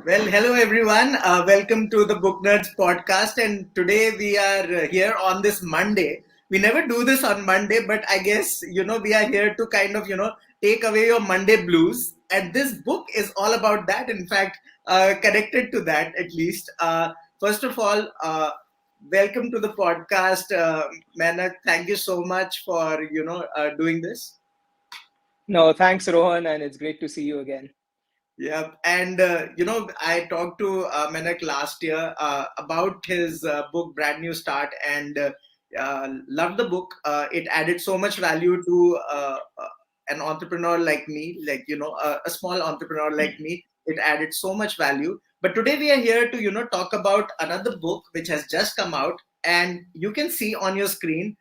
Well, hello everyone. Welcome to the Book Nerds podcast. And today we are here on this Monday. We never do this on Monday, but I guess, we are here to kind of, take away your Monday blues. And this book is all about that. In fact, connected to that at least. First of all, welcome to the podcast, Mainak. Thank you so much for, doing this. No, thanks, Rohan, and it's great to see you again. Yeah, and I talked to Menak last year about his book Brand New Start, and loved the book. It added so much value to an entrepreneur like me, like a small entrepreneur like me. It added so much value. But today we are here to talk about another book which has just come out, and you can see on your screen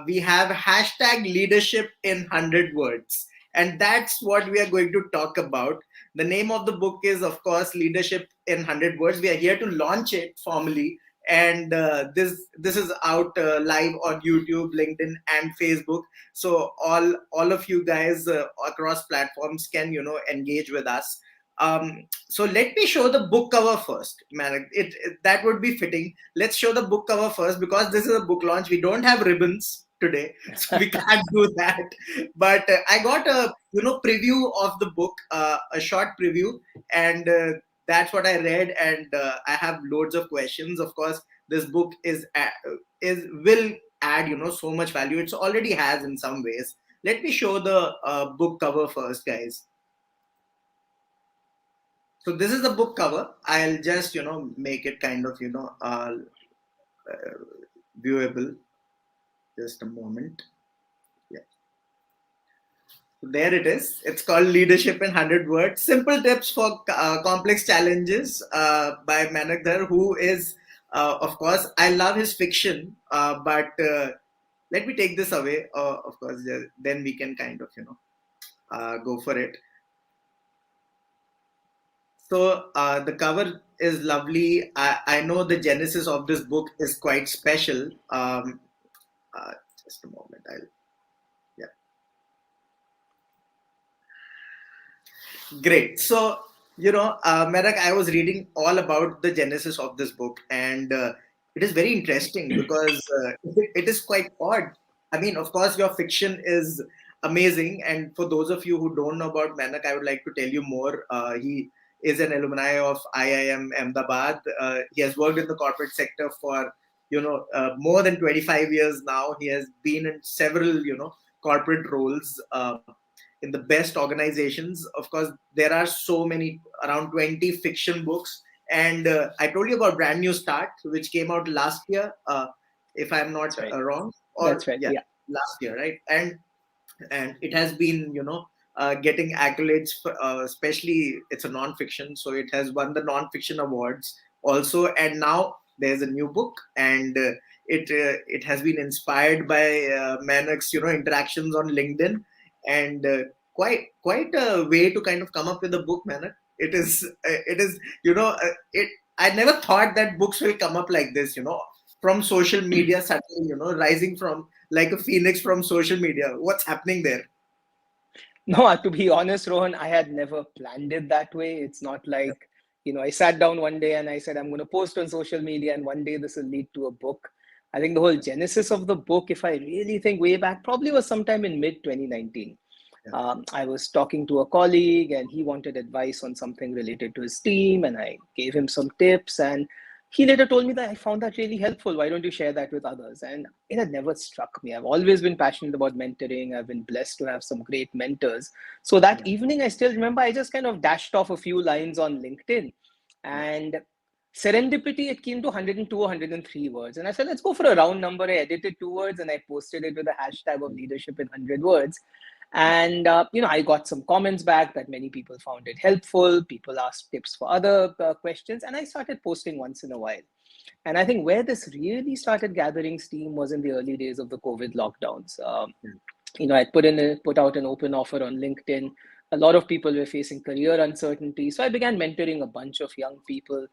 we have hashtag leadership in 100 words, and that's what we are going to talk about. The name of the book is, of course, Leadership in 100 Words. We are here to launch it formally, and this is out live on YouTube, LinkedIn, and Facebook. So all of you guys across platforms can engage with us. So let me show the book cover first, man. That would be fitting. Let's show the book cover first because this is a book launch. We don't have ribbons today, so we can't do that. But I got a preview of the book, a short preview, and that's what I read. And I have loads of questions. Of course, this book is will add so much value. It's already has in some ways. Let me show the book cover first, guys. So this is the book cover. I'll just make it kind of viewable. Just a moment. Yeah. So there it is. It's called Leadership in 100 Words. Simple tips for complex challenges by Mainak Dhar, who is, of course, I love his fiction, but let me take this away. Of course, then we can kind of, go for it. So the cover is lovely. I know the genesis of this book is quite special. Just a moment. Yeah. Great. So, Merak, I was reading all about the genesis of this book, and it is very interesting because it is quite odd. I mean, of course, your fiction is amazing, and for those of you who don't know about Menak, I would like to tell you more. He is an alumni of IIM Ahmedabad. He has worked in the corporate sector for more than 25 years now. He has been in several corporate roles. In the best organizations. Of course, there are so many, around 20 fiction books. And I told you about Brand New Start, which came out last year, if I'm not That's right. wrong, or That's right. yeah, Yeah. last year, right? And it has been, getting accolades, especially it's a non-fiction, so it has won the non-fiction awards also. And now there's a new book, and it has been inspired by Mainak's, interactions on LinkedIn, and quite a way to kind of come up with a book, Manak. It is it. I never thought that books will come up like this, from social media suddenly, rising from like a phoenix from social media. What's happening there? No, to be honest, Rohan, I had never planned it that way. It's not like, I sat down one day and I said, I'm going to post on social media and one day this will lead to a book. I think the whole genesis of the book, if I really think way back, probably was sometime in mid 2019. I was talking to a colleague and he wanted advice on something related to his team, and I gave him some tips. And he later told me that I found that really helpful. Why don't you share that with others? And it had never struck me. I've always been passionate about mentoring. I've been blessed to have some great mentors. So that evening, I still remember I just kind of dashed off a few lines on LinkedIn. And serendipity, it came to 102 or 103 words. And I said, let's go for a round number. I edited 2 words and I posted it with a hashtag of leadership in 100 words. And, I got some comments back that many people found it helpful. People asked tips for other questions, and I started posting once in a while. And I think where this really started gathering steam was in the early days of the COVID lockdowns. I put out an open offer on LinkedIn. A lot of people were facing career uncertainty. So I began mentoring a bunch of young people.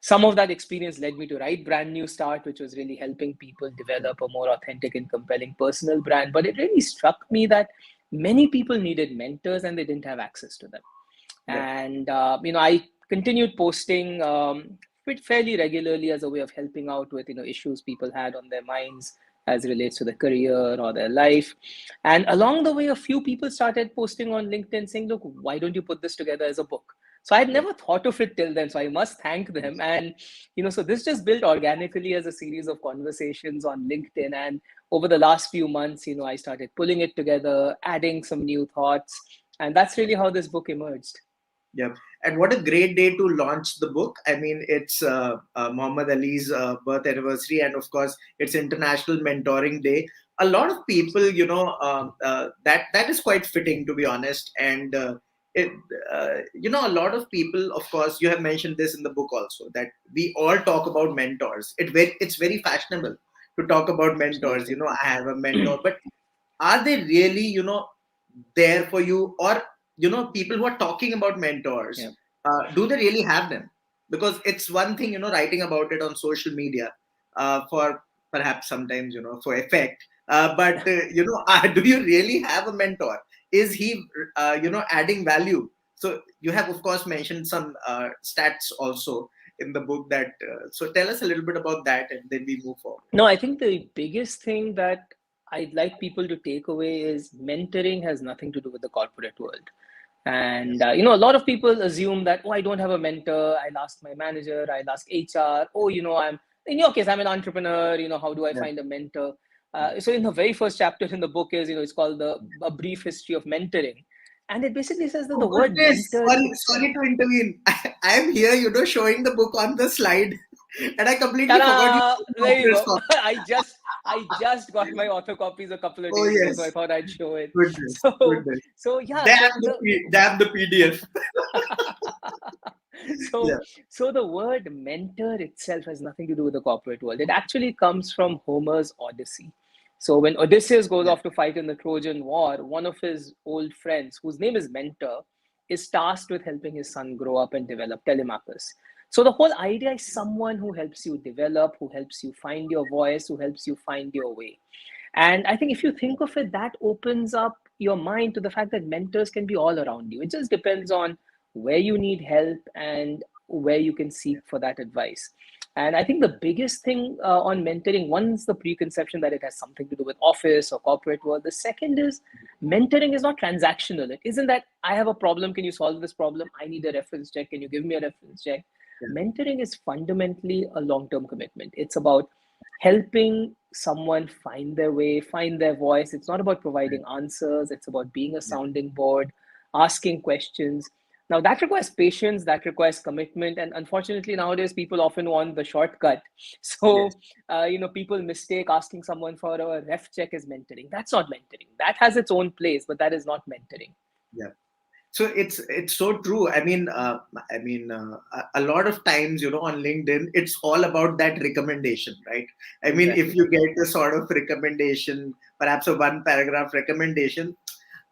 Some of that experience led me to write Brand New Start, which was really helping people develop a more authentic and compelling personal brand. But it really struck me that many people needed mentors and they didn't have access to them. And, I continued posting fairly regularly as a way of helping out with issues people had on their minds as relates to their career or their life. And along the way, a few people started posting on LinkedIn saying, "Look, why don't you put this together as a book?" So I had Yeah. never thought of it till then. So I must thank them. And so this just built organically as a series of conversations on LinkedIn. And over the last few months, I started pulling it together, adding some new thoughts, and that's really how this book emerged. Yeah, and what a great day to launch the book. I mean, it's Muhammad Ali's birth anniversary, and of course, it's International Mentoring Day. A lot of people, that is quite fitting, to be honest. And it, a lot of people, of course, you have mentioned this in the book also, that we all talk about mentors. It's very fashionable to talk about mentors. Absolutely. I have a mentor, but are they really there for you? Or people who are talking about mentors, Yeah. do they really have them? Because it's one thing writing about it on social media, for perhaps sometimes for effect, but do you really have a mentor? Is he adding value? So you have of course mentioned some stats also in the book, that so tell us a little bit about that, and then we move forward. No, I think the biggest thing that I'd like people to take away is mentoring has nothing to do with the corporate world. And Yes. a lot of people assume that, oh, I don't have a mentor. I'll ask my manager. I'll ask HR. Oh, I'm in your case, I'm an entrepreneur. How do I Yeah. find a mentor? Yeah. So in the very first chapter in the book is, it's called the A Brief History of Mentoring, and it basically says that Oh the word goodness, mentor sorry, itself. sorry to intervene. I am here, showing the book on the slide, and I completely forgot you Ta-da! have the There you author's go. copy. I just got my author copies a couple of Oh days ago, so I yes, thought I'd show it. goodness, So goodness. so yeah, Damn the damn the PDF. so Yeah, so the word mentor itself has nothing to do with the corporate world. It actually comes from Homer's Odyssey. So when Odysseus goes yeah, off to fight in the Trojan War, one of his old friends, whose name is Mentor, is tasked with helping his son grow up and develop, Telemachus. So the whole idea is someone who helps you develop, who helps you find your voice, who helps you find your way. And I think if you think of it, that opens up your mind to the fact that mentors can be all around you. It just depends on where you need help and where you can seek for that advice. And I think the biggest thing on mentoring, one is the preconception that it has something to do with office or corporate world. The second is mentoring is not transactional. It isn't that I have a problem, can you solve this problem? I need a reference check, can you give me a reference check? yeah, Mentoring is fundamentally a long term commitment. It's about helping someone find their way, find their voice. It's not about providing answers, it's about being a yeah, sounding board, asking questions. Now, that requires patience, that requires commitment. And unfortunately, nowadays, people often want the shortcut. yes, So, people mistake asking someone for a ref check as mentoring. That's not mentoring. That has its own place, but that is not mentoring. yeah. So it's so true. A lot of times, on LinkedIn, it's all about that recommendation, right? I mean, if Exactly. you get a sort of recommendation, perhaps a one paragraph recommendation,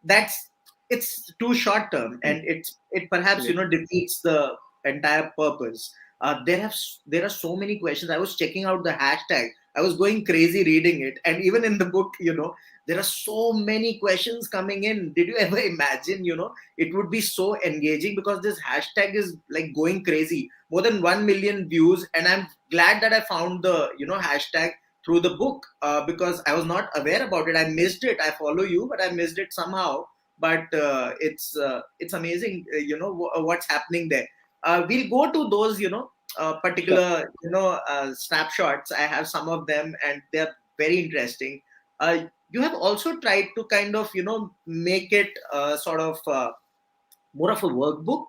that's it's too short term, and it perhaps Absolutely. defeats the entire purpose. There are so many questions. I was checking out the hashtag. I was going crazy reading it, and even in the book, there are so many questions coming in. Did you ever imagine, it would be so engaging, because this hashtag is like going crazy, more than 1 million views, and I'm glad that I found the hashtag through the book, because I was not aware about it. I missed it. I follow you, but I missed it somehow. But it's amazing, what's happening there. We'll go to those, Sure. particular, snapshots. I have some of them, and they're very interesting. You have also tried to kind of, make it sort of more of a workbook.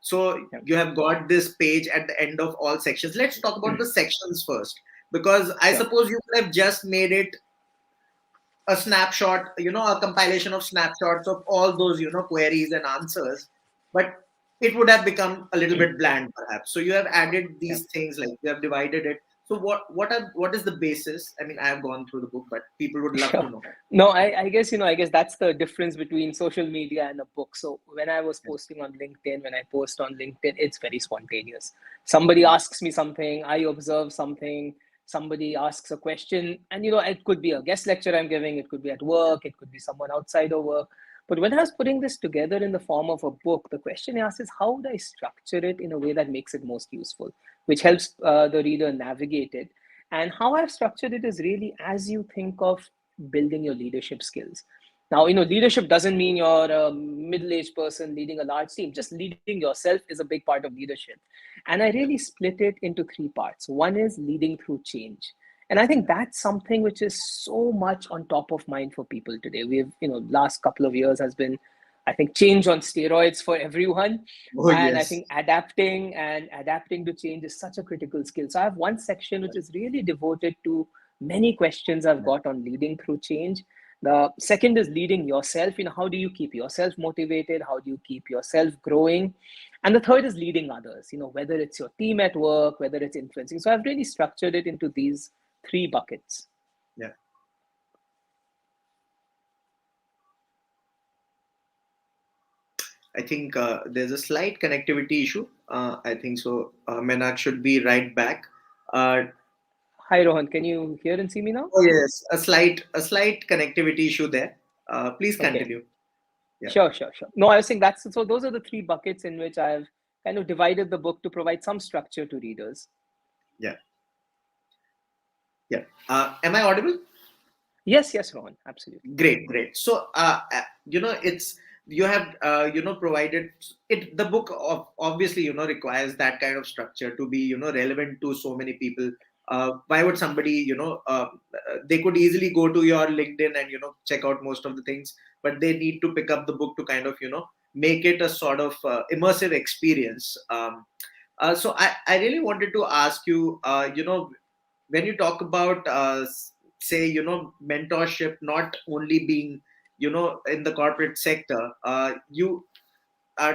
So Yeah. you have got this page at the end of all sections. Let's talk about the sections first, because I Sure. suppose you could have just made it a snapshot, a compilation of snapshots of all those, queries and answers, but it would have become a little bit bland, perhaps. So you have added Yeah. these things, like you have divided it. So what is the basis? I mean, I have gone through the book, but people would love to Sure. know. No, I guess that's the difference between social media and a book. So when I was posting on LinkedIn, when I post on LinkedIn, it's very spontaneous. Somebody Yeah, asks me something, I observe something, somebody asks a question, and it could be a guest lecture I'm giving, it could be at work, it could be someone outside of work. But when I was putting this together in the form of a book, the question I asked is how would I structure it in a way that makes it most useful, which helps the reader navigate it. And how I've structured it is really as you think of building your leadership skills. Now, leadership doesn't mean you're a middle-aged person leading a large team. Just leading yourself is a big part of leadership. And I really split it into three parts. One is leading through change. And I think that's something which is so much on top of mind for people today. We've, last couple of years has been, I think, change on steroids for everyone. Oh, And I yes. think adapting to change is such a critical skill. So I have one section which is really devoted to many questions I've got on leading through change. The second is leading yourself. How do you keep yourself motivated? How do you keep yourself growing? And the third is leading others, whether it's your team at work, whether it's influencing. So I've really structured it into these three buckets. Yeah. I think there's a slight connectivity issue. I think so. Menak should be right back. Uh, Hi, Rohan. Can you hear and see me now? oh yes, a slight connectivity issue there. Please Okay. continue. Yeah. Sure. No, I was saying that's so those are the three buckets in which I've kind of divided the book to provide some structure to readers. Yeah. Yeah. Am I audible? Yes, Rohan. Absolutely. Great. So, it's you have provided it. The book obviously requires that kind of structure to be relevant to so many people. Why would somebody they could easily go to your LinkedIn and check out most of the things, but they need to pick up the book to kind of make it a sort of immersive experience. So I really wanted to ask you, when you talk about say mentorship not only being in the corporate sector, you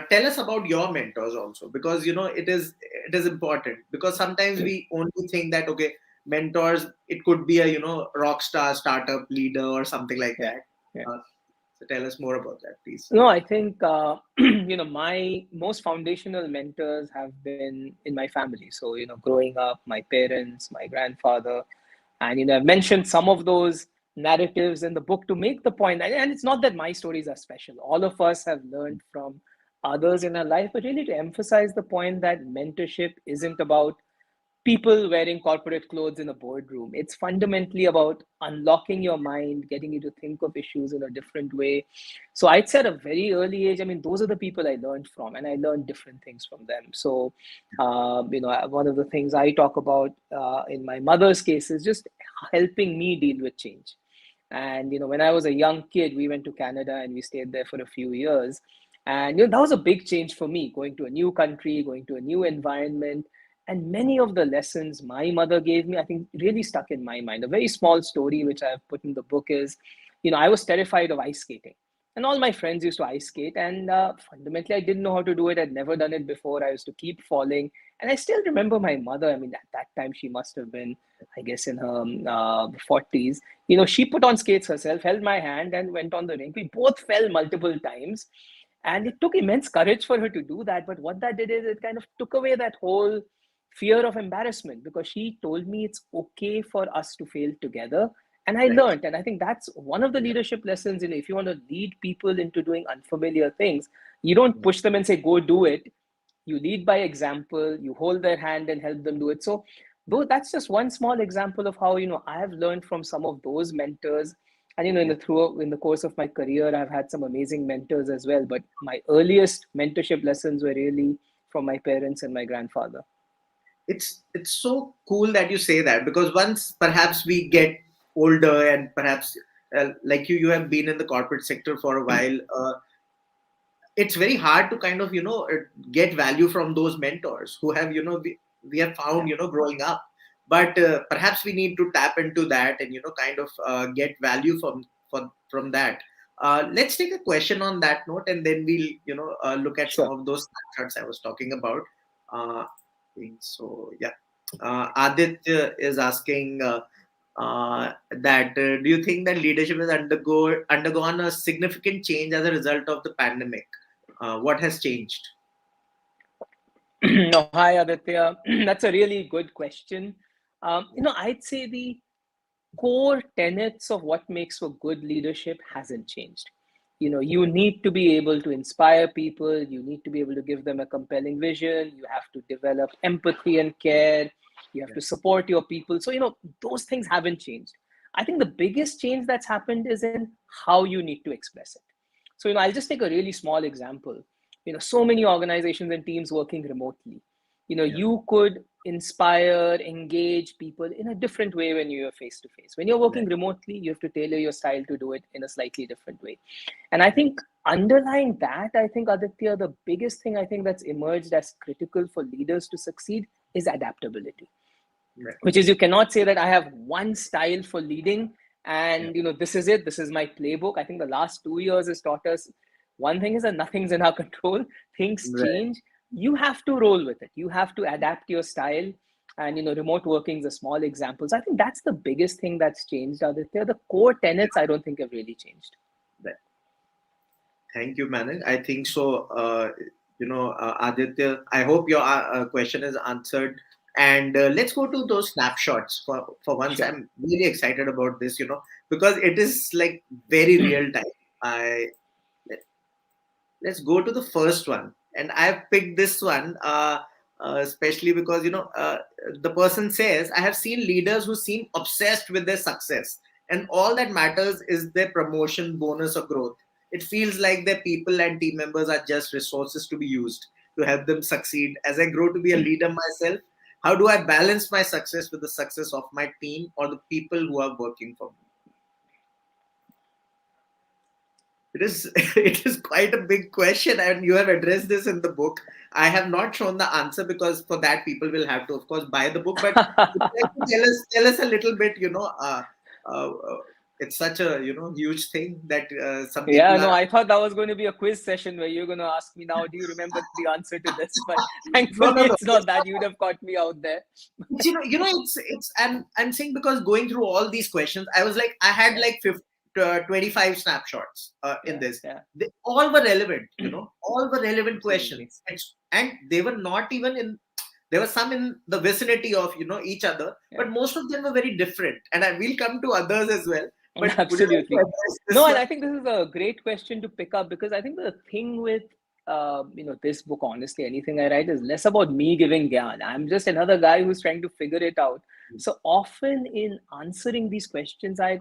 tell us about your mentors also, because it is important, because sometimes we only think that okay, mentors, it could be a rock star startup leader or something like Yeah. that. Yeah. So tell us more about that, please. No, I think my most foundational mentors have been in my family. So growing up, my parents, my grandfather, and I've mentioned some of those narratives in the book to make the point. And it's not that my stories are special. All of us have learned from others in our life, but really to emphasize the point that mentorship isn't about people wearing corporate clothes in a boardroom. It's fundamentally about unlocking your mind, getting you to think of issues in a different way. So I'd say at a very early age, I mean, those are the people I learned from, and I learned different things from them. So, one of the things I talk about in my mother's case is just helping me deal with change. And when I was a young kid, we went to Canada and we stayed there for a few years. And that was a big change for me, going to a new country, going to a new environment. And many of the lessons my mother gave me, I think, really stuck in my mind. A very small story which I've put in the book is, I was terrified of ice skating. And all my friends used to ice skate. And fundamentally, I didn't know how to do it. I'd never done it before. I used to keep falling. And I still remember my mother. I mean, at that time, she must have been, I guess, in her 40s. She put on skates herself, held my hand, and went on the rink. We both fell multiple times. And it took immense courage for her to do that. But what that did is it kind of took away that whole fear of embarrassment, because she told me it's okay for us to fail together. And I Right. learned, and I think that's one of the Yeah. leadership lessons. If you want to lead people into doing unfamiliar things, you don't Yeah. push them and say, go do it. You lead by example, you hold their hand and help them do it. So Yeah. though that's just one small example of how I have learned from some of those mentors. And Yeah. in the course of my career, I've had some amazing mentors as well, but my earliest mentorship lessons were really from my parents and my grandfather. It's so cool that you say that, because once perhaps we get older and perhaps like you have been in the corporate sector for a while, it's very hard to kind of get value from those mentors who have we have found Yeah. growing up, but perhaps we need to tap into that and kind of get value from that. Let's take a question on that note, and then we'll look at some Sure. of those snapshots I was talking about. So yeah, Aditya is asking that do you think that leadership has undergone a significant change as a result of the pandemic? What has changed? No, hi, Aditya. That's a really good question. I'd say the core tenets of what makes for good leadership hasn't changed. you need to be able to inspire people. You need to be able to give them a compelling vision. You have to develop empathy and care. You have Yeah. to support your people. So, those things haven't changed. I think the biggest change that's happened is in how you need to express it. So, I'll just take a really small example. So many organizations and teams working remotely. Yeah. You could inspire, engage people in a different way when you're face to face. When you're working Right. remotely, you have to tailor your style to do it in a slightly different way. And I Right. think underlying that, I think, Aditya, the biggest thing I think that's emerged as critical for leaders to succeed is adaptability, Right. which is you cannot say that I have one style for leading Yeah. and this is it, this is my playbook. I think the last 2 years has taught us one thing is that nothing's in our control. Things Right. change. You have to roll with it. You have to adapt your style. And remote working is a small example. So I think that's the biggest thing that's changed, Aditya. The core tenets I don't think have really changed. Right. Thank you, Manan. I think so. Aditya, I hope your question is answered. And let's go to those snapshots. For once, Sure. I'm really excited about this, because it is like very real time. I let, let's go to the first one, and I've picked this one especially because the person says, I have seen leaders who seem obsessed with their success, and all that matters is their promotion, bonus, or growth. It feels like their people and team members are just resources to be used to help them succeed. As I grow to be a leader myself, how do I balance my success with the success of my team or the people who are working for me? It is it is quite a big question, and you have addressed this in the book. I have not shown the answer because for that people will have to, of course, buy the book. But would you like to tell us a little bit? It's such a huge thing that some Yeah, people no, are. I thought that was going to be a quiz session where you're going to ask me now, do you remember the answer to this? But No, thankfully, no, no. it's not that. You'd have caught me out there. It's. I'm saying because going through all these questions, I was like, I had Yeah, like 25 snapshots in yeah, this. yeah. They all were relevant, all were relevant Absolutely. questions, and they were not even in. There were some in the vicinity of each other, Yeah, but most of them were very different. And I will come to others as well. But would you like to absolutely. address No, this and one? I think this is a great question to pick up because I think the thing with this book, honestly, anything I write is less about me giving gyan. I'm just another guy who's trying to figure it out. So often in answering these questions I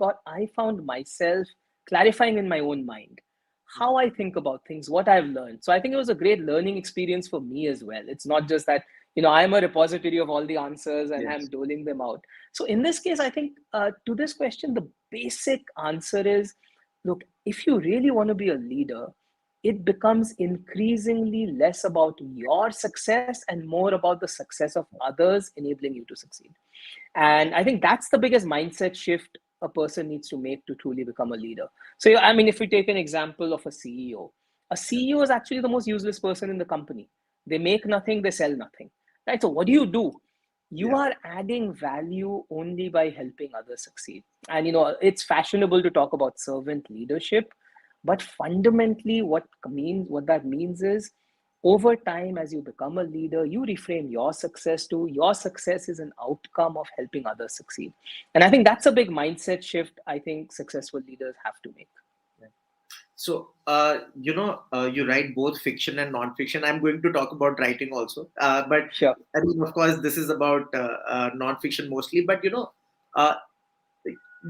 found myself clarifying in my own mind how I think about things, what I've learned. So I think it was a great learning experience for me as well. It's not just that, I'm a repository of all the answers and I'm Yes. doling them out. So in this case, I think to this question, the basic answer is, look, if you really want to be a leader, it becomes increasingly less about your success and more about the success of others enabling you to succeed. And I think that's the biggest mindset shift a person needs to make to truly become a leader. So, I mean, if we take an example of a CEO is actually the most useless person in the company. They make nothing, they sell nothing. Right? So, what do? You Yeah. are adding value only by helping others succeed. And, it's fashionable to talk about servant leadership, but fundamentally, what that means is over time, as you become a leader, you reframe your success to your success is an outcome of helping others succeed. And I think that's a big mindset shift I think successful leaders have to make. So, you write both fiction and non-fiction. I'm going to talk about writing also, but Sure. I mean, of course, this is about non-fiction mostly. But uh,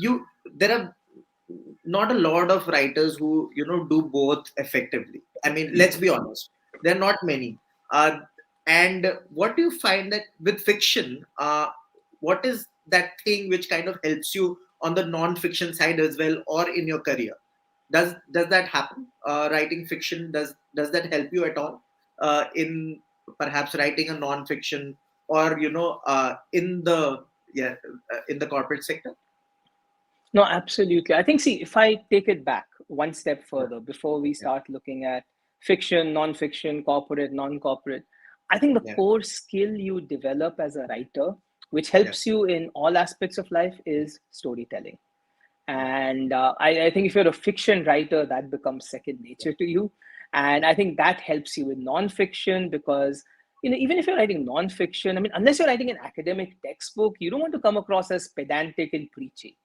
you there are not a lot of writers who do both effectively. I mean, let's be honest, there are not many. Uh, and what do you find that with fiction? What is that thing which kind of helps you on the non-fiction side as well, or in your career? Does that happen? Writing fiction, does that help you at all in perhaps writing a non-fiction, or in the yeah in the corporate sector? No, absolutely. I think, see, if I take it back one step Yeah, further before we yeah, start looking at fiction, non-fiction, corporate, non-corporate, I think the yeah, core skill you develop as a writer, which yeah, helps you in all aspects of life, is storytelling. yeah, And I think if you're a fiction writer, that becomes second yeah, nature to you. And I think that helps you with nonfiction because, even if you're writing nonfiction, I mean, unless you're writing an academic textbook, you don't want to come across as pedantic and preachy.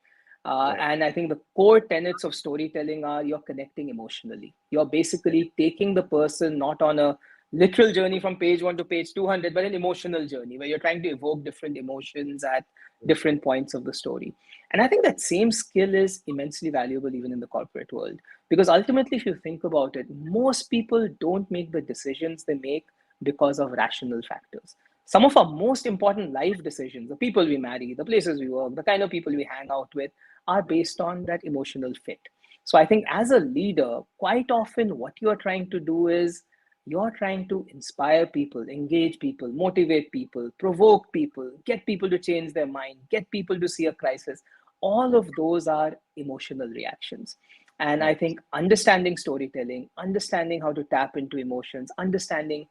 Right. And I think the core tenets of storytelling are you're connecting emotionally. You're basically taking the person not on a literal journey from page 1 to page 200, but an emotional journey where you're trying to evoke different emotions at different points of the story. And I think that same skill is immensely valuable even in the corporate world. Because ultimately, if you think about it, most people don't make the decisions they make because of rational factors. Some of our most important life decisions, the people we marry, the places we work, the kind of people we hang out with, are based on that emotional fit. So I think as a leader, quite often what you're trying to do is you're trying to inspire people, engage people, motivate people, provoke people, get people to change their mind, get people to see a crisis. All of those are emotional reactions. And I think understanding storytelling, understanding how to tap into emotions, understanding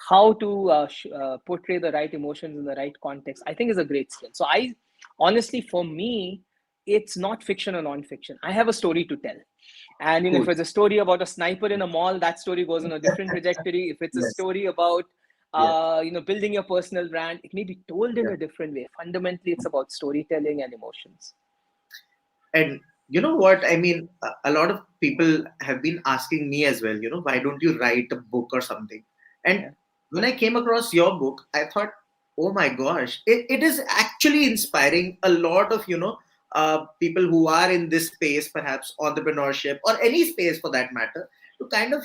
how to portray the right emotions in the right context, I think is a great skill. So I honestly, for me, it's not fiction or non-fiction. I have a story to tell. And Cool. if it's a story about a sniper in a mall, that story goes on a different trajectory. If it's a Yes. story about Yes. building your personal brand, it may be told in Yeah. a different way. Fundamentally, it's about storytelling and emotions. And you know what? I mean, a lot of people have been asking me as well, why don't you write a book or something? And Yeah. when I came across your book, I thought, oh my gosh, it is actually inspiring a lot of, people who are in this space, perhaps entrepreneurship or any space for that matter, to kind of,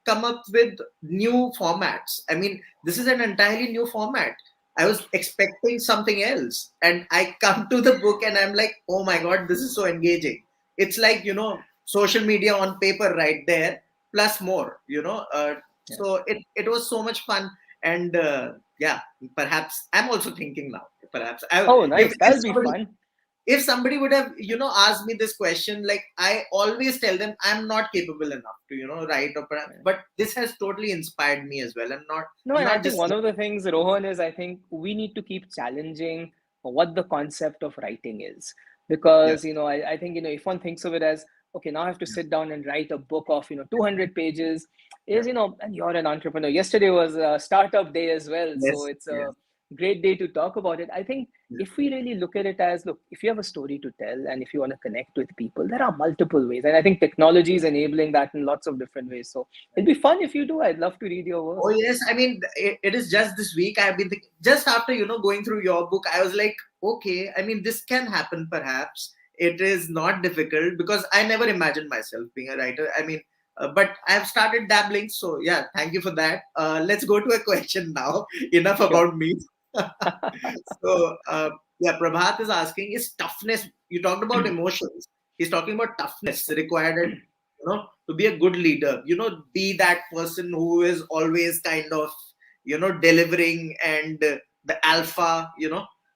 come up with new formats. I mean, this is an entirely new format. I was expecting something else. And I come to the book and I'm like, oh my God, this is so engaging. It's like, social media on paper right there, plus more, Yeah. so it was so much fun. And yeah, perhaps I'm also thinking now, perhaps Oh, if, nice. if That'll be somebody fun. if somebody would have asked me this question, like I always tell them I'm not capable enough to write or perhaps, Yeah. but this has totally inspired me as well. No, I'm and I not think just one of the things, Rohan, is I think we need to keep challenging what the concept of writing is. yeah Because, I think, if one thinks of it as, okay, now I have to sit down and write a book of, 200 pages, yeah is, and you're an entrepreneur. Yesterday was a startup day as well. So yes it's yes a great day to talk about it. I think yeah. if we really look at it as, look, if you have a story to tell and if you want to connect with people, there are multiple ways. And I think technology is enabling that in lots of different ways. So it'll be fun if you do. I'd love to read your work. Oh yes, I mean it is just this week. I've been thinking, just after going through your book, I was like, okay, I mean this can happen. Perhaps it is not difficult because I never imagined myself being a writer. I mean, but I've started dabbling. So yeah, thank you for that. Let's go to a question now. Enough Sure. about me. So yeah, Prabhat is asking: is toughness? You talked about emotions. He's talking about toughness required to be a good leader, be that person who is always kind of delivering and the alpha,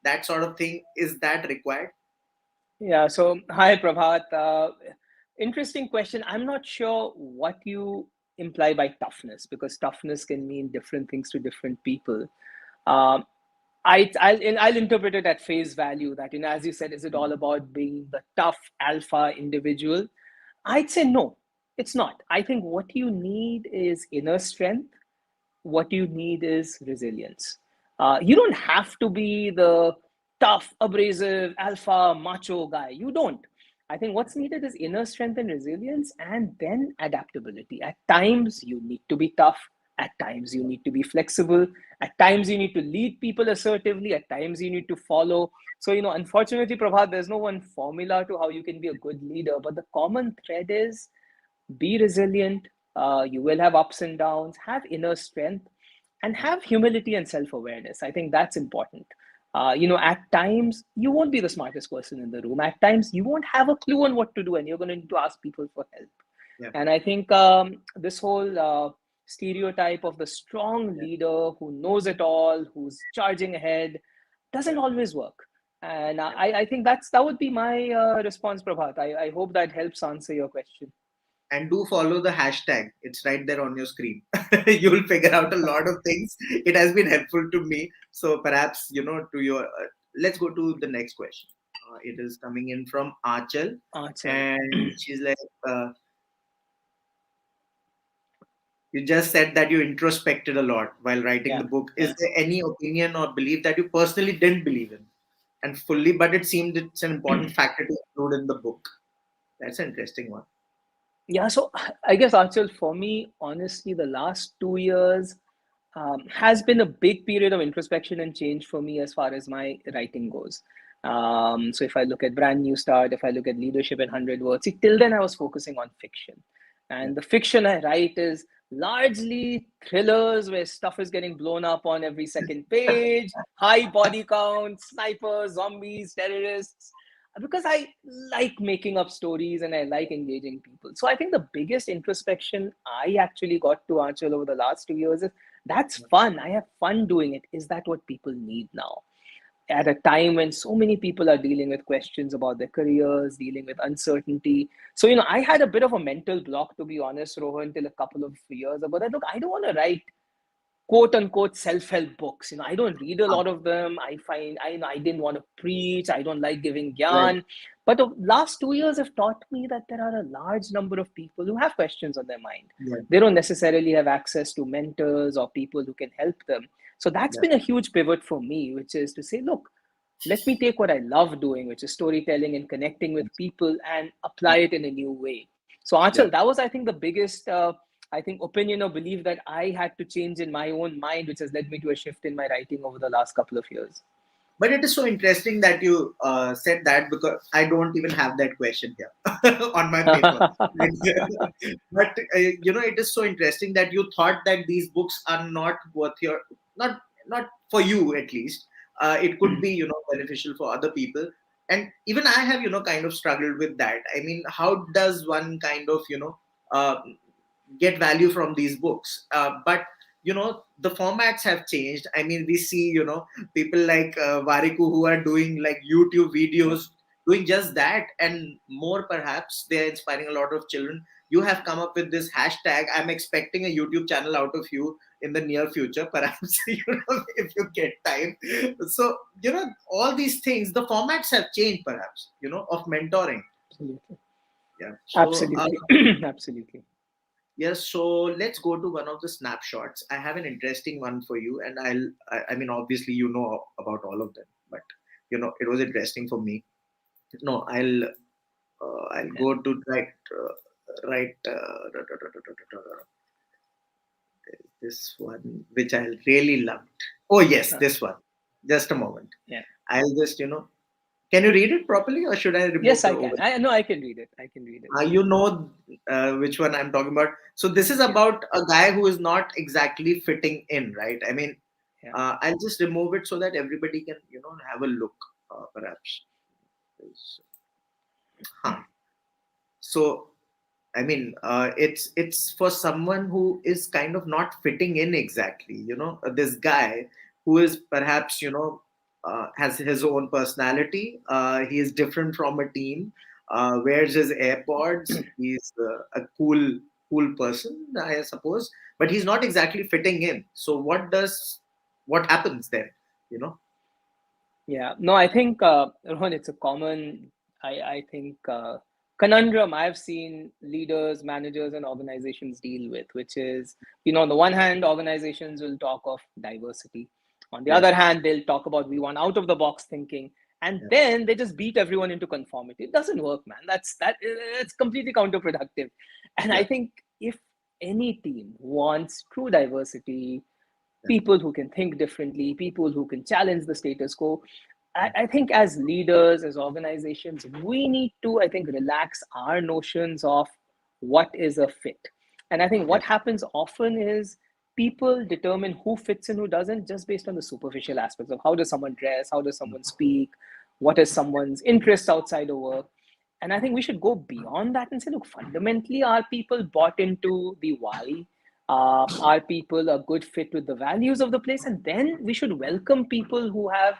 that sort of thing. Is that required? Yeah. So, hi, Prabhat. Interesting question. I'm not sure what you imply by toughness because toughness can mean different things to different people. Um, I'll interpret it at face value that, as you said, is it all about being the tough alpha individual? I'd say no, it's not. I think what you need is inner strength. What you need is resilience. You don't have to be the tough, abrasive, alpha, macho guy. You don't. I think what's needed is inner strength and resilience and then adaptability. At times, you need to be tough. At times, you need to be flexible. At times, you need to lead people assertively. At times, you need to follow. So, unfortunately, Prabhat, there's no one formula to how you can be a good leader. But the common thread is be resilient. You will have ups and downs, have inner strength, and have humility and self awareness. I think that's important. At times, you won't be the smartest person in the room. At times, you won't have a clue on what to do, and you're going to need to ask people for help. Yeah, And I think this whole stereotype of the strong yeah. leader who knows it all, who's charging ahead, Yeah, doesn't always work. And yeah. I think that would be my response, Prabhat. I hope that helps answer your question. And do follow the hashtag. It's right there on your screen. You'll figure out a lot of things. It has been helpful to me. So perhaps, to your, let's go to the next question. It is coming in from Achal. Achal. And she's like, you just said that you introspected a lot while writing the Yeah. book. Is there any opinion or belief that you personally didn't believe in? and fully, but it seemed it's an important factor to include in the book. That's an interesting one. Yeah, so I guess Achal, for me, honestly, the last 2 years has been a big period of introspection and change for me as far as my writing goes. So if I look at Brand New Start, if I look at Leadership in 100 Words, see, till then I was focusing on fiction. Yeah. And the fiction I write is largely thrillers where stuff is getting blown up on every second page, high body count, snipers, zombies, terrorists, because I like making up stories and I like engaging people. So I think the biggest introspection I actually got to, Anchal, over the last 2 years is that's fun. I have fun doing it. Is that what people need now? At a time when so many people are dealing with questions about their careers, dealing with uncertainty. So, I had a bit of a mental block, to be honest, Rohan, till a couple of years ago. That look, I don't want to write quote unquote self-help books. I don't read a lot of them. I didn't want to preach. I don't like giving Right. gyan. But the last 2 years have taught me that there are a large number of people who have questions on their mind. Yeah. They don't necessarily have access to mentors or people who can help them. So that's Yeah. been a huge pivot for me, which is to say, look, let me take what I love doing, which is storytelling and connecting with people, and apply it in a new way. So, Yeah. Achal, that was, I think, the biggest, I think, opinion or belief that I had to change in my own mind, which has led me to a shift in my writing over the last couple of years. But it is so interesting that you said that, because I don't even have that question here on my paper. But it is so interesting that you thought that these books are not worth your, not for you at least. It could be beneficial for other people, and even I have kind of struggled with that. I mean, how does one kind of uh, get value from these books? But the formats have changed. I mean, we see people like Variku, who are doing like YouTube videos, doing just that and more. Perhaps they're inspiring a lot of children. You have come up with this hashtag. I'm expecting a YouTube channel out of you in the near future, perhaps, if you get time. So, all these things, the formats have changed, perhaps, of mentoring. Absolutely. Yeah. So, Absolutely. Absolutely. yes, so let's go to one of the snapshots. I have an interesting one for you, and I mean, obviously, about all of them, but it was interesting for me. No, I'll Yeah. go to right, this one, which I really loved. Oh, yes, Uh, this one. Just a moment. yeah. I'll just, can you read it properly, or should I remove Yes, the I over? can. I know I can read it. I can read it. Which one I'm talking about. So this is Yeah. about a guy who is not exactly fitting in, right? I mean, Yeah. I'll just remove it so that everybody can, have a look, perhaps. Huh. So, I mean, it's for someone who is kind of not fitting in exactly. This guy who is perhaps has his own personality. He is different from a team. Wears his AirPods. He's a cool person, I suppose, but he's not exactly fitting in. So what happens then? You know? Yeah, no, I think, Rohan, it's a common, I think, conundrum I've seen leaders, managers, and organizations deal with, which is, on the one hand, organizations will talk of diversity. On the Yeah, other hand, they'll talk about we want out of the box thinking, and yeah, then they just beat everyone into conformity. It doesn't work, man. It's completely counterproductive. And I yeah, think if any team wants true diversity, yeah, people who can think differently, people who can challenge the status quo. I think as leaders, as organizations, we need to, I think, relax our notions of what is a fit. And I think yeah, what happens often is people determine who fits and who doesn't just based on the superficial aspects of how does someone dress, how does someone speak, what is someone's interests outside of work. And I think we should go beyond that and say, look, fundamentally, are people bought into the why? Are people a good fit with the values of the place? And then we should welcome people who have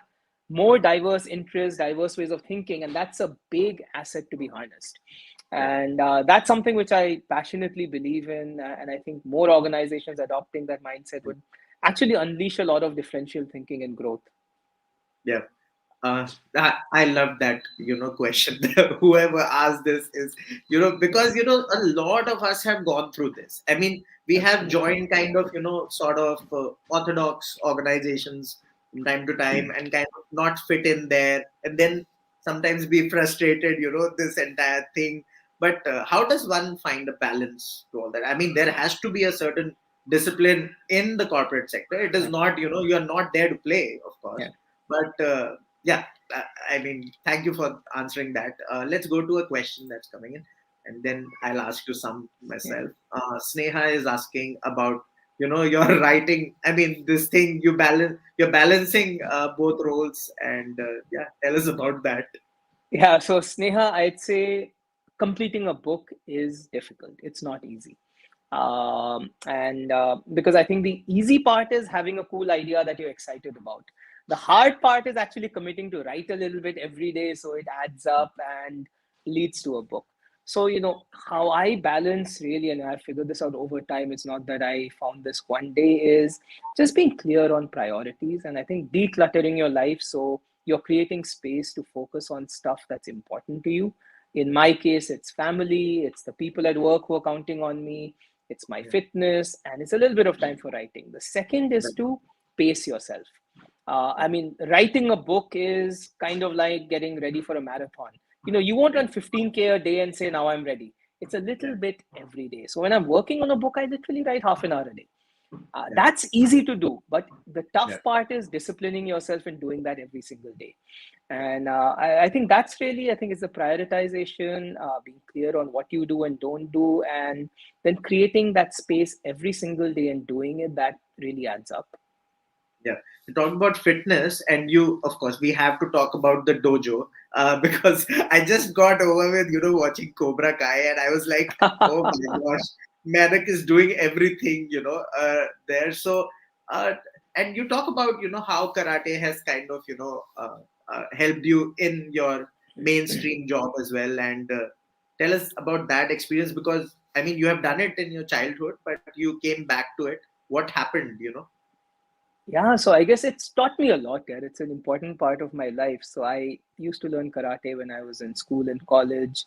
more diverse interests, diverse ways of thinking. And that's a big asset to be harnessed. yeah. And that's something which I passionately believe in. And I think more organizations adopting that mindset would actually unleash a lot of differential thinking and growth. Yeah. I love that, question. Whoever asked this is, because, a lot of us have gone through this. I mean, we have Absolutely. joined kind of, sort of orthodox organizations, from time to time and kind of not fit in there, and then sometimes be frustrated, this entire thing. But how does one find a balance to all that? I mean, there has to be a certain discipline in the corporate sector. It is Yeah, not, you're not there to play, of course. yeah, But yeah, I mean, thank you for answering that. Let's go to a question that's coming in, and then I'll ask you some yeah. myself. Sneha is asking about, your writing. I mean, this thing you're balancing both roles, and yeah, tell us about that. Yeah, so Sneha, I'd say completing a book is difficult. It's not easy. And Because I think the easy part is having a cool idea that you're excited about. The hard part is actually committing to write a little bit every day so it adds up and leads to a book. So, how I balance really, and I figured this out over time, it's not that I found this one day, is just being clear on priorities. And I think decluttering your life so you're creating space to focus on stuff that's important to you. In my case, it's family, it's the people at work who are counting on me, it's my Yeah, fitness, and it's a little bit of time for writing. The second is right, to pace yourself. I mean, writing a book is kind of like getting ready for a marathon. You won't yeah, run 15K a day and say, now I'm ready. It's a yeah, little bit every day. So when I'm working on a book, I literally write half an hour a day. yeah, That's easy to do, but the yeah, tough part is disciplining yourself and doing that every single day. And I think that's really, I think, it's the prioritization, being clear on what you do and don't do, and then creating that space every single day and doing it, that really adds up. yeah. You talk about fitness, and of course, we have to talk about the dojo, because I just got over with, watching Cobra Kai, and I was like, oh my gosh, Manak is doing everything, there. So, uh, and you talk about, how karate has kind of, helped you in your mainstream job as well. And tell us about that experience, because I mean, you have done it in your childhood, but you came back to it. What happened? Yeah, so I guess it's taught me a lot there. It's an important part of my life. So I used to learn karate when I was in school and college,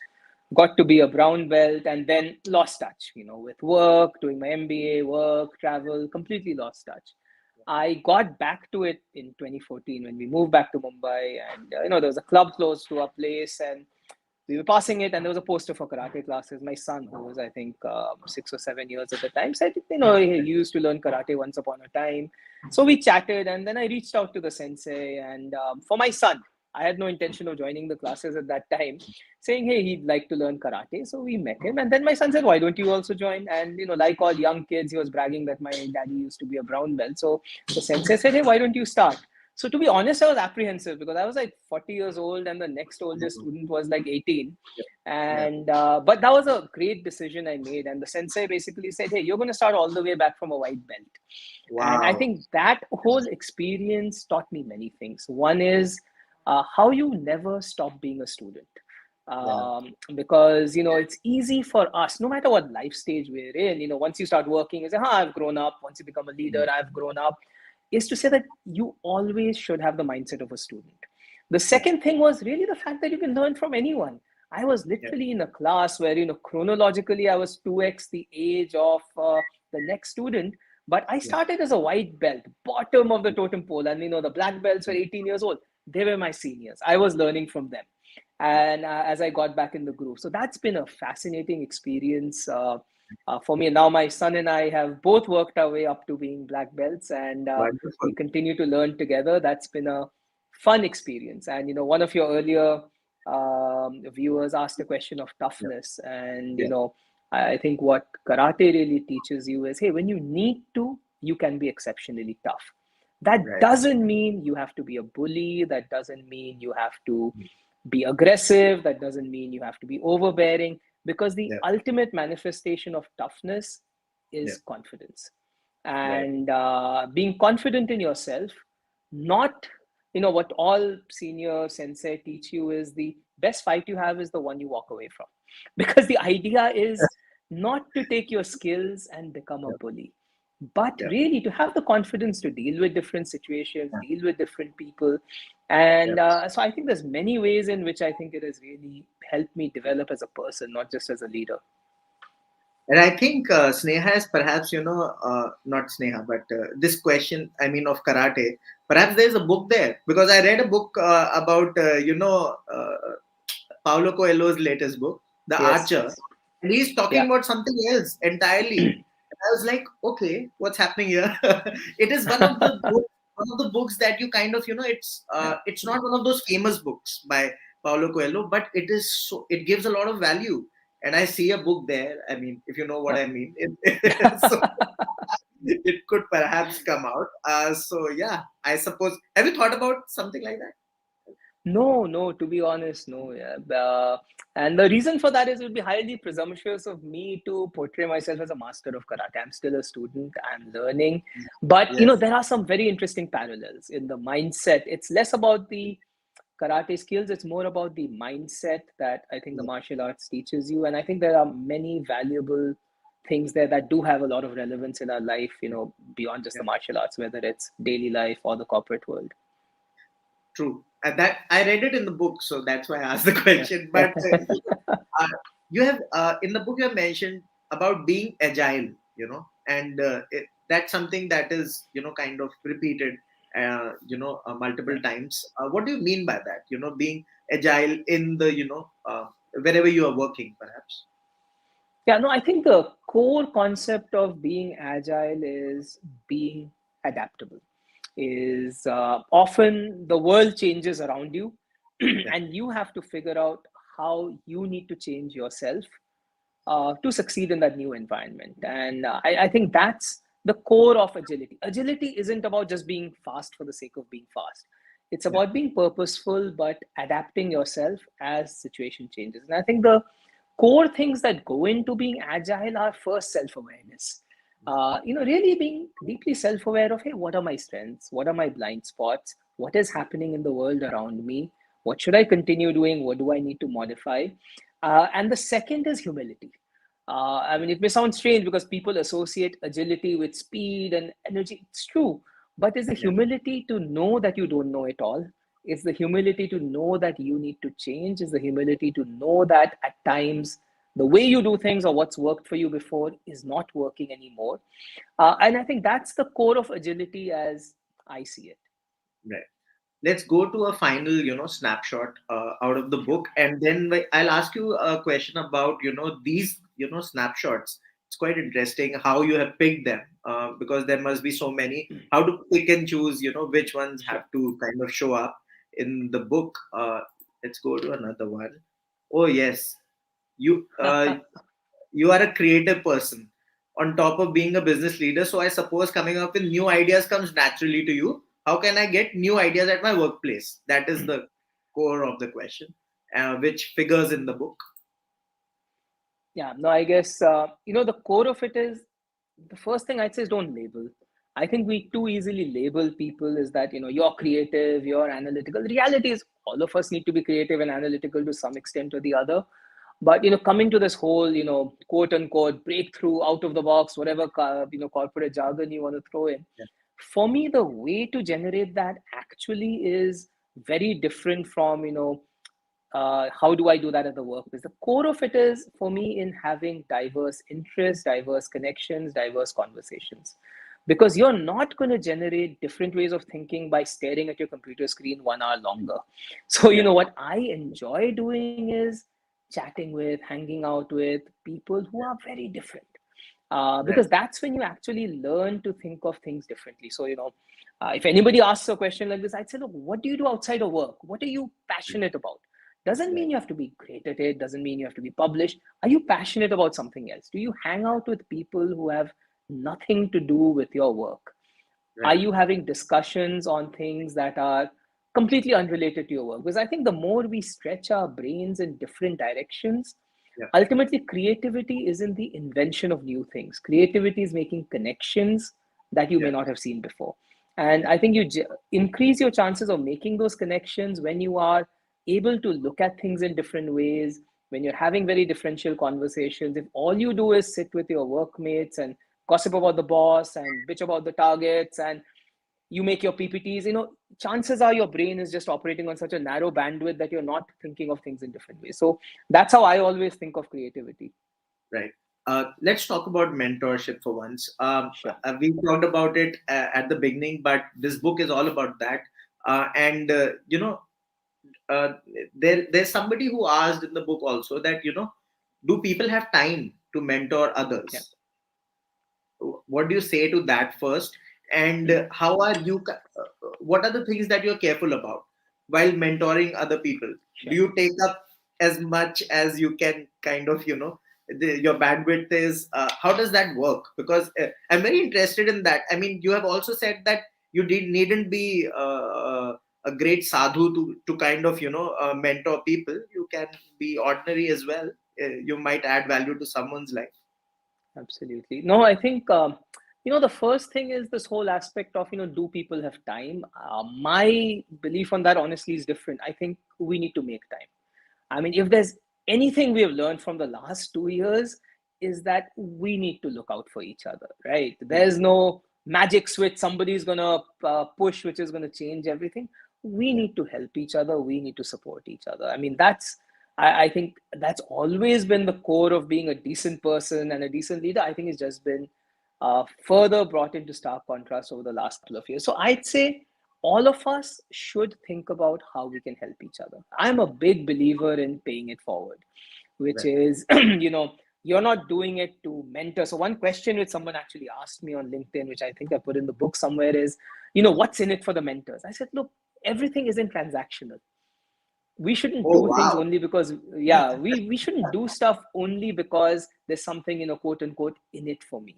got to be a brown belt, and then lost touch, with work, doing my MBA, work, travel, completely lost touch. I got back to it in 2014 when we moved back to Mumbai, and there was a club close to our place, and we were passing it, and there was a poster for karate classes. My son, who was I think 6 or 7 years at the time, said, he used to learn karate once upon a time. So we chatted, and then I reached out to the sensei, and for my son, I had no intention of joining the classes at that time, saying, hey, he'd like to learn karate. So we met him, and then my son said, why don't you also join? And like all young kids, he was bragging that my daddy used to be a brown belt. So the sensei said, hey, why don't you start? So to be honest, I was apprehensive because I was like 40 years old and the next oldest student was like 18. Yeah, yeah. And but that was a great decision I made. And the sensei basically said, hey, you're going to start all the way back from a white belt. And I Wow. think that whole experience taught me many things. One is how you never stop being a student. Yeah. Because it's easy for us, no matter what life stage we're in. Once you start working, you say, I've grown up. Once you become a leader, I've grown up, is to say that you always should have the mindset of a student. The Yeah. second thing was really the fact that you can learn from anyone. I was Yeah. literally in a class where, chronologically, I was 2x the age of the next student, but I Yeah. started as a white belt, bottom of the totem pole, and the black belts were 18 years old. They were my seniors. I was learning from them, Yeah. and as I got back in the groove, so that's been a fascinating experience. For me. Now my son and I have both worked our way up to being black belts, and we Wonderful. continue to learn together. That's been a fun experience. And one of your earlier viewers asked a question of Yeah. toughness, and Yeah. I think what karate really teaches you is, hey, when you need to, you can be exceptionally tough. That Right. doesn't mean you have to be a bully. That doesn't mean you have to be aggressive. That doesn't mean you have to be overbearing, because the Yeah. ultimate manifestation of toughness Yeah. is confidence. Right. And being confident in yourself, not, what all senior sensei teach you is the best fight you have is the one you walk away from. Because the idea is not to take your skills and become a Yeah. bully, but Yeah. really to have the confidence to deal with different situations, Yeah. deal with different people. And Yeah. so I think there's many ways in which I think it has really helped me develop as a person, not just as a leader. And I think Sneha is perhaps, not Sneha, but this question, I mean, of karate. Perhaps there's a book there, because I read a book about Paulo Coelho's latest book, The Yes, Archer, yes. and he's Yeah. talking about something else entirely. And I was like, okay, what's happening here? It is one of the books that you kind of, it's not one of those famous books by Paulo Coelho, but it gives a lot of value. And I see a book there. I mean, if you know what I mean. So it could perhaps come out. So yeah, I suppose. Have you thought about something like that? No, no, to be honest, no. Yeah. And the reason for that is it would be highly presumptuous of me to portray myself as a master of karate. I'm still a student, I'm learning. But, Yes. there are some very interesting parallels in the mindset. It's less about the karate skills, it's more about the mindset that I think the martial arts teaches you. And I think there are many valuable things there that do have a lot of relevance in our life, beyond just Yeah. the martial arts, whether it's daily life or the corporate world. True. And that I read it in the book, so that's why I asked the question. Yeah. But uh, you have in the book you have mentioned about being agile, and that's something that is kind of repeated, multiple times. What do you mean by that? Being agile in the wherever you are working, perhaps. Yeah, no, I think the core concept of being agile is being adaptable. Is often the world changes around you, Yeah. and you have to figure out how you need to change yourself to succeed in that new environment. And I think that's the core of agility. Agility isn't about just being fast for the sake of being fast. It's Yeah. about being purposeful, but adapting yourself as situation changes. And I think the core things that go into being agile are first self-awareness. Really being deeply self-aware of, hey, what are my strengths? What are my blind spots? What is happening in the world around me? What should I continue doing? What do I need to modify? And the second is humility. I mean, it may sound strange because people associate agility with speed and energy. It's true, but it's the Yeah. humility to know that you don't know it all. It's the humility to know that you need to change. It's the humility to know that at times the way you do things or what's worked for you before is not working anymore. And I think that's the core of agility as I see it. Right. Let's go to a final snapshot out of the Sure. book, and then I'll ask you a question about these snapshots. It's quite interesting how you have picked them, because there must be so many. How to pick and choose which ones Sure. have to kind of show up in the book. Let's go to another one. Oh yes, you you are a creative person on top of being a business leader. So I suppose coming up with new ideas comes naturally to you. How can I get new ideas at my workplace? That is the core of the question, which figures in the book. Yeah, no, I guess, the core of it is the first thing I'd say is don't label. I think we too easily label people is that, you're creative, you're analytical. The reality is all of us need to be creative and analytical to some extent or the other. But, coming to this whole, quote unquote breakthrough out of the box, whatever, corporate jargon you want to throw in, Yeah. for me, the way to generate that actually is very different from, how do I do that at the workplace? The core of it is for me in having diverse interests, diverse connections, diverse conversations. Because you're not going to generate different ways of thinking by staring at your computer screen 1 hour longer. So, Yeah. what I enjoy doing is chatting with, hanging out with people who are very different. Right. Because that's when you actually learn to think of things differently. So, if anybody asks a question like this, I'd say, look, what do you do outside of work? What are you passionate about? Doesn't Right. mean you have to be great at it, doesn't mean you have to be published. Are you passionate about something else? Do you hang out with people who have nothing to do with your work? Are Right. you having discussions on things that are completely unrelated to your work? Because I think the more we stretch our brains in different directions, Yeah. ultimately creativity isn't the invention of new things. Creativity is making connections that you may Yeah. not have seen before. And Yeah. I think increase your chances of making those connections when you are able to look at things in different ways, when you're having very differential conversations. If all you do is sit with your workmates and gossip about the boss and bitch about the targets and you make your ppts, chances are your brain is just operating on such a narrow bandwidth that you're not thinking of things in different ways. So that's how I always think of creativity. Right. Let's talk about mentorship for once. Sure. We talked about it at the beginning, but this book is all about that. And uh, there's somebody who asked in the book also that, do people have time to mentor Yeah. others? What do you say to that first? And Hmm. how are you? What are the things that you're careful about while mentoring other people? Do Sure. you take up as much as you can? Kind of, your bandwidth is. How does that work? Because I'm very interested in that. I mean, you have also said that you needn't be a great sadhu to kind of mentor people. You can be ordinary as well. You might add value to someone's life. Absolutely. No, I think the first thing is this whole aspect of do people have time? My belief on that honestly is different. I think we need to make time. I mean, if there's anything we have learned from the last 2 years, is that we need to look out for each other, right? Yeah. There's no magic switch somebody's gonna push, which is gonna change everything. We Yeah. need to help each other. We need to support each other. I mean, I think that's always been the core of being a decent person and a decent leader. I think it's just been further brought into stark contrast over the last couple of years. So I'd say all of us should think about how we can help each other. I'm a big believer in paying it forward, which Right. is, you're not doing it to mentor. So, one question which someone actually asked me on LinkedIn, which I think I put in the book somewhere, is, what's in it for the mentors? I said, look, everything isn't transactional. We shouldn't Oh do things wow. only because, yeah, we shouldn't do stuff only because there's something, quote unquote, in it for me.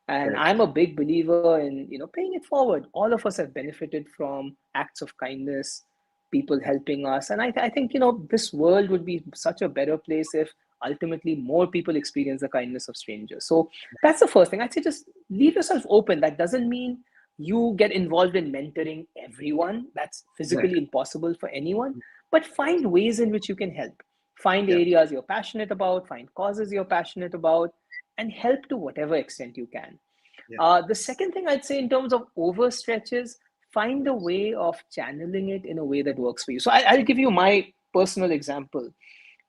And Correct. I'm a big believer in paying it forward. All of us have benefited from acts of kindness, people helping us, and I think this world would be such a better place if ultimately more people experience the kindness of strangers. So that's the first thing I'd say. Just leave yourself open. That doesn't mean you get involved in mentoring everyone. That's Right. physically impossible for anyone, but find ways in which you can help. Find Yeah. areas you're passionate about, find causes you're passionate about, and help to whatever extent you can. Yeah. The second thing I'd say in terms of overstretches, find a way of channeling it in a way that works for you. So I'll give you my personal example.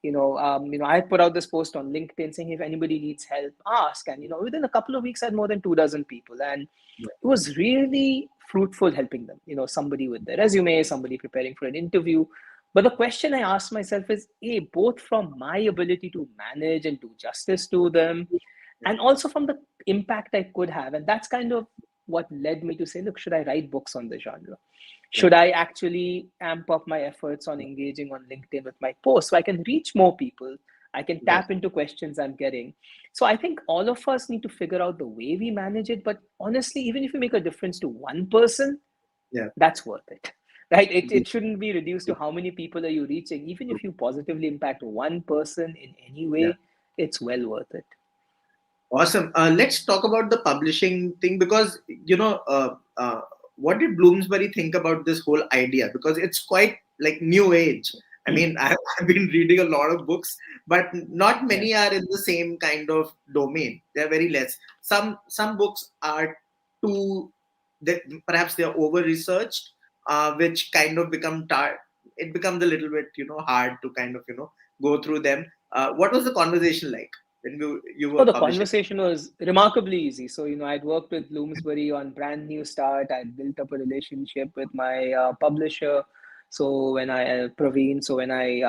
I put out this post on LinkedIn saying if anybody needs help, ask. And within a couple of weeks, I had more than 2 dozen people, and Yeah. it was really fruitful helping them. Somebody with their resume, somebody preparing for an interview. But the question I asked myself is, a both from my ability to manage and do justice to them, Yeah. and also from the impact I could have. And that's kind of what led me to say, look, should I write books on the genre? Right. Should I actually amp up my efforts on engaging on LinkedIn with my posts so I can reach more people? I can Right. tap into questions I'm getting. So I think all of us need to figure out the way we manage it. But honestly, even if you make a difference to one person, Yeah. that's worth it. Right? It shouldn't be reduced to how many people are you reaching. Even if you positively impact one person in any Yeah. way, it's well worth it. Awesome. Let's talk about the publishing thing because what did Bloomsbury think about this whole idea? Because it's quite like new age. I mean, I've been reading a lot of books, but not Yeah. many are in the same kind of domain. They're very less. Some books are too, perhaps they're over researched, which kind of it becomes a little bit hard to kind of go through them. What was the conversation like when you Oh, were the publishing? conversation was remarkably easy. So, I'd worked with Bloomsbury on Brand New Start. I'd built up a relationship with my publisher. So, Praveen, so when I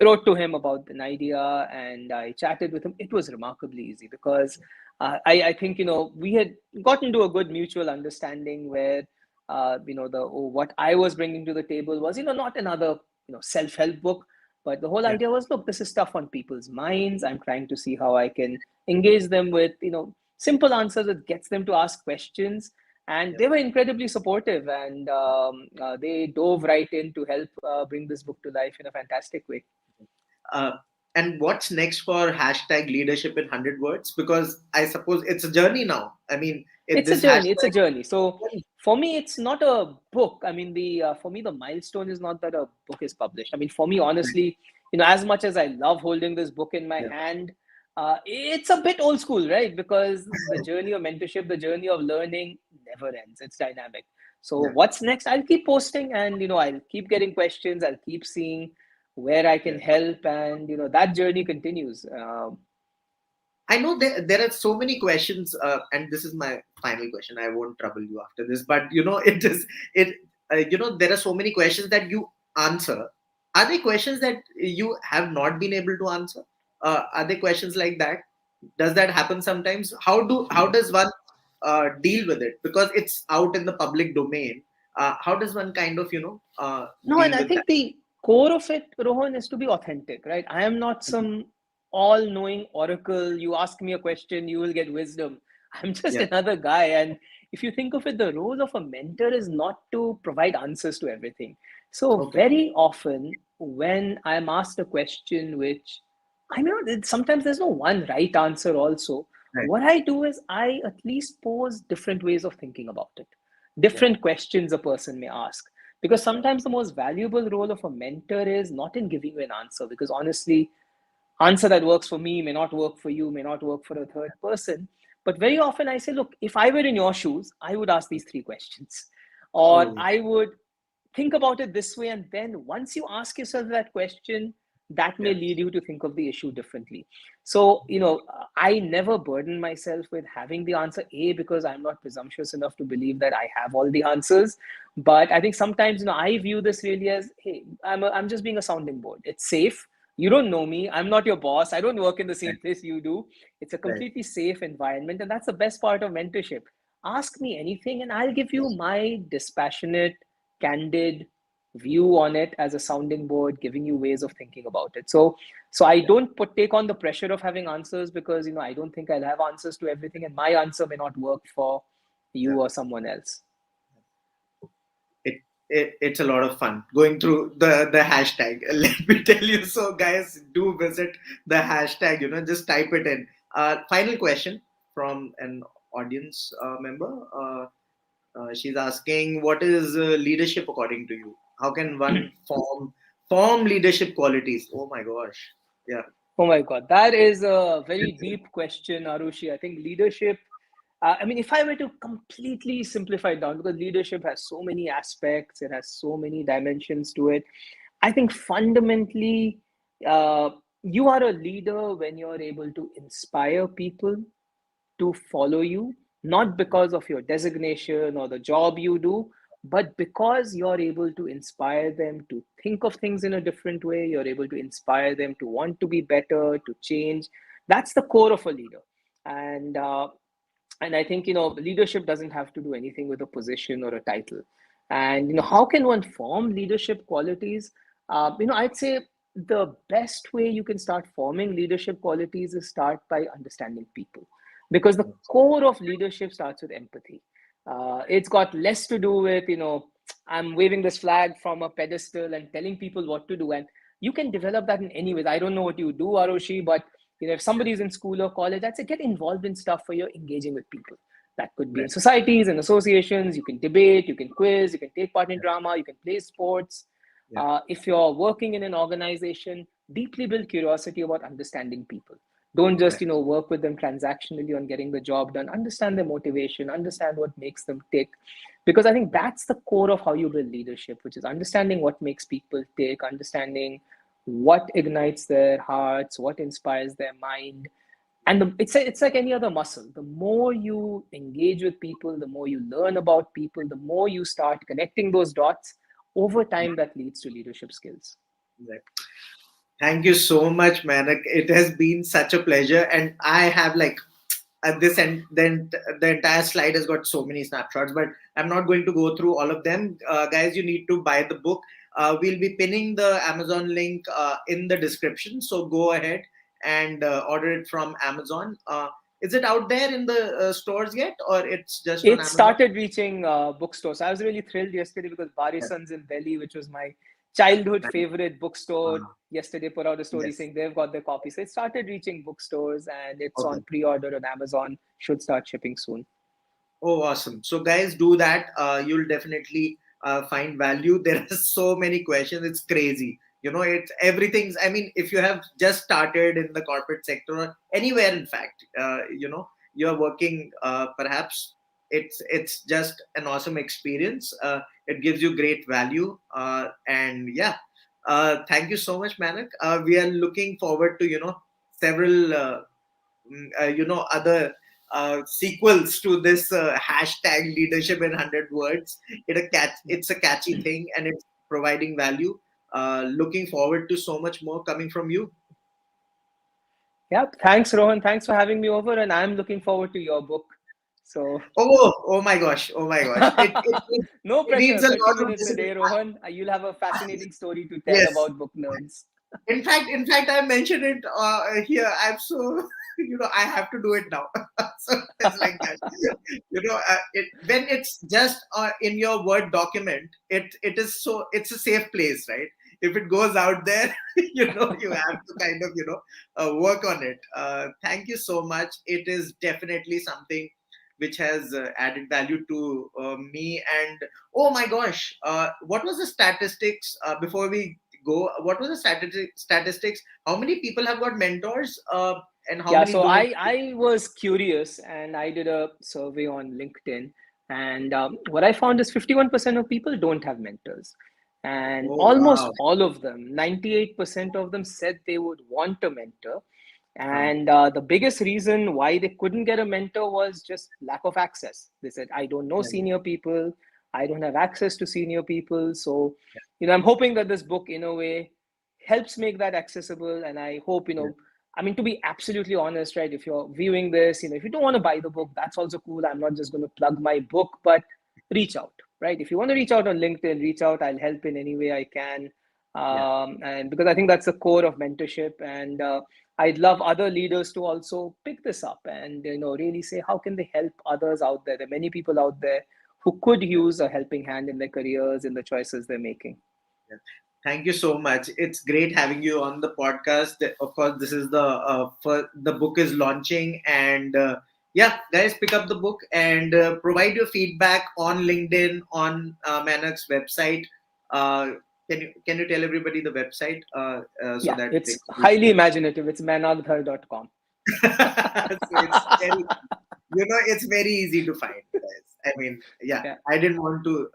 wrote to him about an idea and I chatted with him, it was remarkably easy because I think, we had gotten to a good mutual understanding where, what I was bringing to the table was, not another, self-help book, but the whole Yeah, idea was, look, this is stuff on people's minds. I'm trying to see how I can engage them with simple answers that gets them to ask questions, and yeah. they were incredibly supportive, and they dove right in to help bring this book to life in a fantastic way. Uh, and what's next for hashtag leadership in 100 words? Because I suppose it's a journey now. I mean, It's a this journey. It's a hashtag. journey. So for me, it's not a book. I mean, the for me, the milestone is not that a book is published. I mean, for me, honestly, as much as I love holding this book in my Yeah, hand, it's a bit old school, right? Because the journey of mentorship, the journey of learning never ends. It's dynamic. So yeah, what's next? I'll keep posting, and I'll keep getting questions. I'll keep seeing where I can yeah. help, and that journey continues. I know there are so many questions, and this is my final question. I won't trouble you after this, but it is it. There are so many questions that you answer. Are there questions that you have not been able to answer? Are there questions like that? Does that happen sometimes? How does one deal with it? Because it's out in the public domain. How does one kind of No, and deal I with that? think the core of it, Rohan, is to be authentic, right? I am not some all knowing oracle. You ask me a question, you will get wisdom. I'm just Yeah. another guy. And if you think of it, the role of a mentor is not to provide answers to everything. So, Okay. very often, when I'm asked a question, which I mean, sometimes there's no one right answer, also, Right. what I do is I at least pose different ways of thinking about it, Yeah. different questions a person may ask, because sometimes the most valuable role of a mentor is not in giving you an answer, because honestly, answer that works for me may not work for you, may not work for a third person. But very often I say, look, if I were in your shoes, I would ask these three questions, or Oh, I would think about it this way. And then once you ask yourself that question, that may yeah. lead you to think of the issue differently. So, I never burden myself with having the answer, A, because I'm not presumptuous enough to believe that I have all the answers. But I think sometimes, I view this really as, hey, I'm just being a sounding board. It's safe. You don't know me. I'm not your boss. I don't work in the Right. same place you do. It's a Right. completely safe environment. And that's the best part of mentorship. Ask me anything, and I'll give you my dispassionate, candid view on it as a sounding board, giving you ways of thinking about it. So I Yeah. don't take on the pressure of having answers, because I don't think I'll have answers to everything, and my answer may not work for Yeah. you or someone else. it, it's a lot of fun going through the hashtag. Let me tell you. So guys, do visit the hashtag, just type it in. Final question from an audience member. She's asking, what is leadership according to you? How can one form leadership qualities? Oh my gosh. Yeah. Oh my God, that is a very deep question, Arushi. I think leadership, I mean, if I were to completely simplify it down, because leadership has so many aspects, it has so many dimensions to it. I think fundamentally, uh, you are a leader when you're able to inspire people to follow you, not because of your designation or the job you do, but because you're able to inspire them to think of things in a different way. You're able to inspire them to want to be better, to change. That's the core of a leader. And uh, and I think leadership doesn't have to do anything with a position or a title. And how can one form leadership qualities? I'd say the best way you can start forming leadership qualities is start by understanding people, because the core of leadership starts with empathy. It's got less to do with I'm waving this flag from a pedestal and telling people what to do, and you can develop that in any ways. I don't know what you do, Aroshi, but if somebody's in school or college, I'd say get involved in stuff where you're engaging with people. That could be in Right. societies and associations. You can debate, you can quiz, you can take part in Yeah. drama, you can play sports. Yeah. If you're working in an organization, deeply build curiosity about understanding people. Don't just Right. work with them transactionally on getting the job done. Understand their motivation, understand what makes them tick, because I think that's the core of how you build leadership, which is understanding what makes people tick, understanding what ignites their hearts, what inspires their mind. And it's like any other muscle. The more you engage with people, the more you learn about people, the more you start connecting those dots. Over time, that leads to leadership skills. Right. Thank you so much, Manak. It has been such a pleasure, and I have like at this end, then the entire slide has got so many snapshots, but I'm not going to go through all of them. Guys, you need to buy the book. We'll be pinning the Amazon link in the description, so go ahead and order it from Amazon. Is it out there in the stores yet, or it's just on It Amazon? started reaching bookstores. I was really thrilled yesterday because Barisans in Delhi, which was my childhood favorite bookstore, Uh, yesterday put out a story yes. saying they've got their copy. So it started reaching bookstores, and it's Okay. on pre-order on Amazon. Should start shipping soon. Oh, awesome. So, guys, do that. You'll definitely find value. There are so many questions. It's crazy. It's everything's. I mean, if you have just started in the corporate sector or anywhere, in fact, you're working, perhaps it's just an awesome experience. It gives you great value. And yeah, thank you so much, Manak. We are looking forward to, several other sequels to this hashtag leadership in 100 words. It's a catchy thing, and it's providing value. Looking forward to so much more coming from you. Yeah, thanks, Rohan. Thanks for having me over, and I'm looking forward to your book. So, Oh my gosh, oh my gosh! no It pressure. needs a 30 lot of minutes a day, discipline. Rohan. You'll have a fascinating story to tell Yes, about book nerds. in fact, I mentioned it here. I'm so I have to do it now. So it's like that. When it's just in your Word document, it's a safe place, right? If it goes out there, you have to kind of work on it. Thank you so much. It is definitely something which has added value to me. And oh my gosh, what was the statistics before we go? What was the statistics? How many people have got mentors, and how Yeah, many so don't? I was curious and I did a survey on LinkedIn. And what I found is 51% of people don't have mentors. And Oh almost wow. all of them, 98% of them said they would want a mentor. Huh. And the biggest reason why they couldn't get a mentor was just lack of access. They said, I don't know Yeah, senior people, I don't have access to senior people. So, I'm hoping that this book, in a way, helps make that accessible. And I hope, yeah, I mean, to be absolutely honest, right? If you're viewing this, if you don't want to buy the book, that's also cool. I'm not just going to plug my book, but reach out, right? If you want to reach out on LinkedIn, reach out. I'll help in any way I can. yeah, And because I think that's the core of mentorship. And I'd love other leaders to also pick this up and, really say, how can they help others out there? There are many people out there who could yeah. use a helping hand in their careers, in the choices they're making. Yeah. Thank you so much. It's great having you on the podcast. Of course, this is the book is launching, and yeah, guys, pick up the book and provide your feedback on LinkedIn, on Mainak's website. Uh, can you tell everybody the website so Yeah, that they it's can highly imaginative. It's mainakdhar.com. so it's very it's very easy to find, guys. I mean, yeah, Yeah. I didn't want to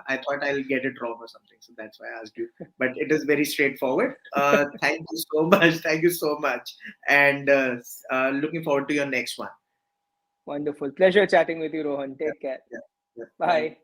I thought I'll get it wrong or something, so that's why I asked you, but it is very straightforward. Thank you so much. Thank you so much, and looking forward to your next one. Wonderful. Pleasure chatting with you, Rohan. Yeah, Take care. yeah, yeah. Bye. Bye.